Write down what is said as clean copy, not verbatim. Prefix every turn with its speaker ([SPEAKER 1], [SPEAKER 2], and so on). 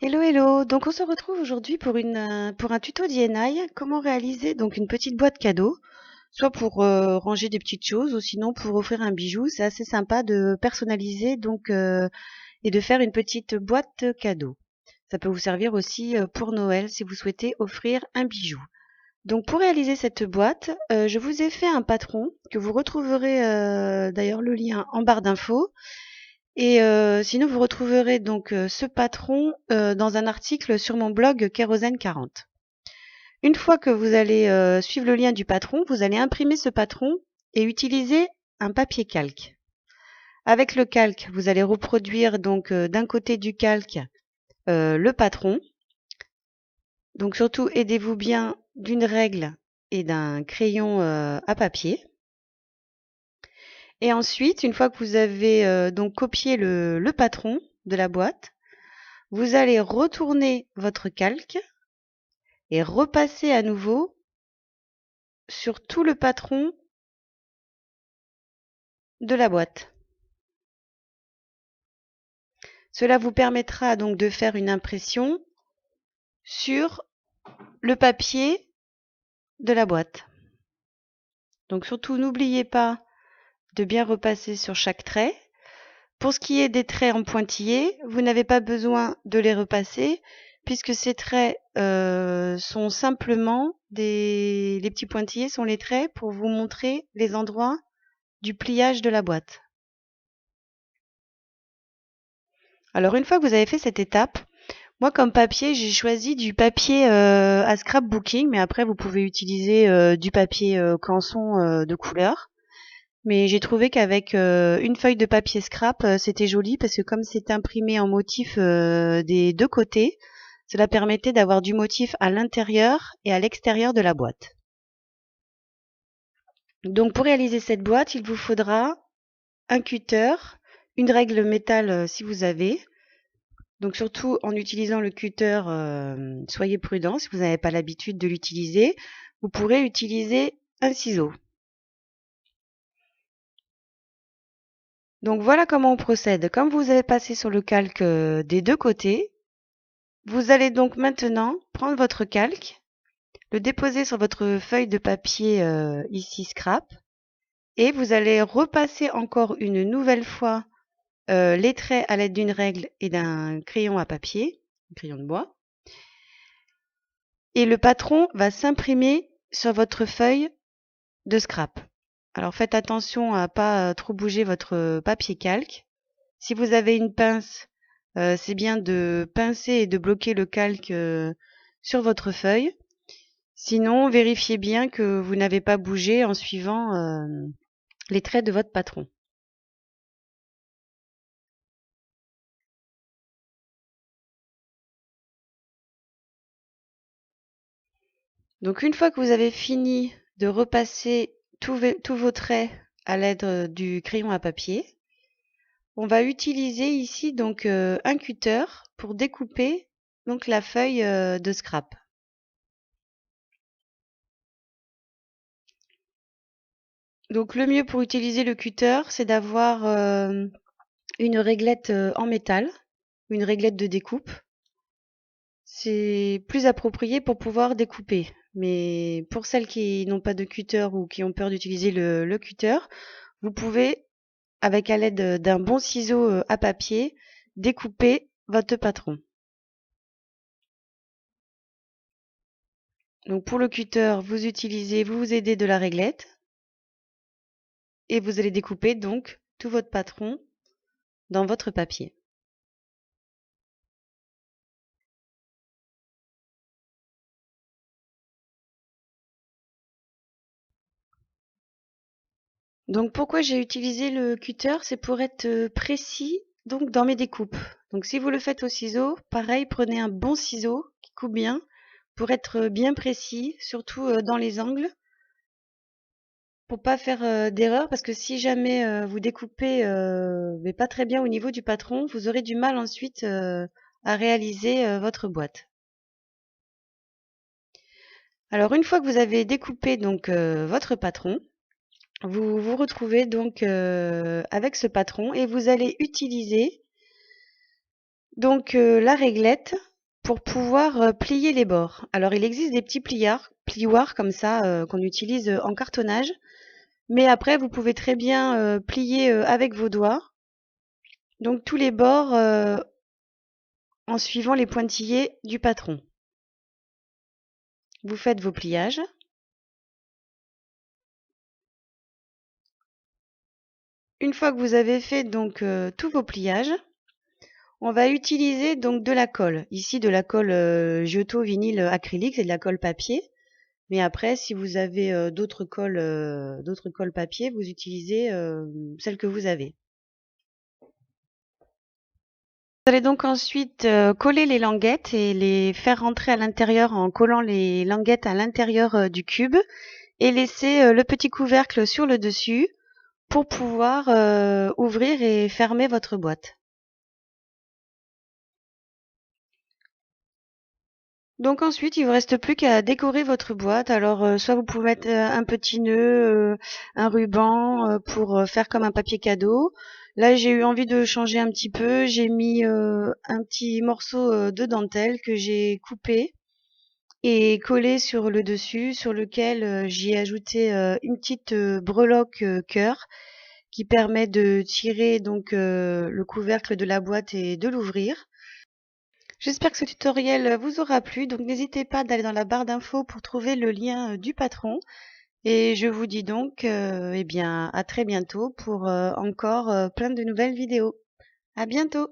[SPEAKER 1] Hello, hello. Donc on se retrouve aujourd'hui pour un tuto DIY, comment réaliser donc une petite boîte cadeau, soit pour ranger des petites choses ou sinon pour offrir un bijou. C'est assez sympa de personnaliser et de faire une petite boîte cadeau. Ça peut vous servir aussi pour Noël si vous souhaitez offrir un bijou. Donc pour réaliser cette boîte, je vous ai fait un patron que vous retrouverez d'ailleurs le lien en barre d'infos. Et sinon, vous retrouverez donc ce patron dans un article sur mon blog Kérosène 40. Une fois que vous allez suivre le lien du patron, vous allez imprimer ce patron et utiliser un papier calque. Avec le calque, vous allez reproduire donc d'un côté du calque le patron. Donc surtout, aidez-vous bien d'une règle et d'un crayon à papier. Et ensuite, une fois que vous avez donc copié le patron de la boîte, vous allez retourner votre calque et repasser à nouveau sur tout le patron de la boîte. Cela vous permettra donc de faire une impression sur le papier de la boîte. Donc surtout, n'oubliez pas de bien repasser sur chaque trait. Pour ce qui est des traits en pointillés, vous n'avez pas besoin de les repasser puisque ces traits sont simplement les petits pointillés sont les traits pour vous montrer les endroits du pliage de la boîte. Alors une fois que vous avez fait cette étape, moi comme papier, j'ai choisi du papier à scrapbooking, mais après vous pouvez utiliser du papier canson de couleur. Mais j'ai trouvé qu'avec une feuille de papier scrap, c'était joli parce que comme c'est imprimé en motif des deux côtés, cela permettait d'avoir du motif à l'intérieur et à l'extérieur de la boîte. Donc pour réaliser cette boîte, il vous faudra un cutter, une règle métal si vous avez. Donc surtout en utilisant le cutter, soyez prudent. Si vous n'avez pas l'habitude de l'utiliser, vous pourrez utiliser un ciseau. Donc voilà comment on procède. Comme vous avez passé sur le calque des deux côtés, vous allez donc maintenant prendre votre calque, le déposer sur votre feuille de papier ici scrap, et vous allez repasser encore une nouvelle fois les traits à l'aide d'une règle et d'un crayon à papier, un crayon de bois. Et le patron va s'imprimer sur votre feuille de scrap. Alors faites attention à pas trop bouger votre papier calque. Si vous avez une pince, c'est bien de pincer et de bloquer le calque sur votre feuille. Sinon, vérifiez bien que vous n'avez pas bougé en suivant les traits de votre patron. Donc une fois que vous avez fini de repasser tous vos traits à l'aide du crayon à papier, on va utiliser ici donc un cutter pour découper donc la feuille de scrap. Donc le mieux pour utiliser le cutter, c'est d'avoir une réglette en métal, une réglette de découpe. C'est plus approprié pour pouvoir découper. Mais pour celles qui n'ont pas de cutter ou qui ont peur d'utiliser le cutter, vous pouvez, avec à l'aide d'un bon ciseau à papier, découper votre patron. Donc pour le cutter, vous vous aidez de la réglette et vous allez découper donc tout votre patron dans votre papier. Donc pourquoi j'ai utilisé le cutter? C'est pour être précis donc dans mes découpes. Donc si vous le faites au ciseau, pareil, prenez un bon ciseau qui coupe bien pour être bien précis, surtout dans les angles, pour pas faire d'erreur, parce que si jamais vous découpez mais pas très bien au niveau du patron, vous aurez du mal ensuite à réaliser votre boîte. Alors une fois que vous avez découpé donc votre patron, vous vous retrouvez donc avec ce patron et vous allez utiliser donc la réglette pour pouvoir plier les bords. Alors il existe des petits plioirs comme ça qu'on utilise en cartonnage, mais après vous pouvez très bien plier avec vos doigts, donc tous les bords en suivant les pointillés du patron. Vous faites vos pliages. Une fois que vous avez fait donc tous vos pliages, on va utiliser donc de la colle. Ici de la colle Giotto vinyle acrylique, c'est de la colle papier. Mais après, si vous avez d'autres colles papier, vous utilisez celle que vous avez. Vous allez donc ensuite coller les languettes et les faire rentrer à l'intérieur en collant les languettes à l'intérieur du cube et laisser le petit couvercle sur le dessus pour pouvoir ouvrir et fermer votre boîte. Donc ensuite, il vous reste plus qu'à décorer votre boîte. Alors soit vous pouvez mettre un petit nœud, un ruban pour faire comme un papier cadeau. Là, j'ai eu envie de changer un petit peu. J'ai mis un petit morceau de dentelle que j'ai coupé et collé sur le dessus, sur lequel j'ai ajouté une petite breloque cœur qui permet de tirer donc le couvercle de la boîte et de l'ouvrir. J'espère que ce tutoriel vous aura plu, donc n'hésitez pas d'aller dans la barre d'infos pour trouver le lien du patron. Et je vous dis donc eh bien, à très bientôt pour encore plein de nouvelles vidéos. À bientôt!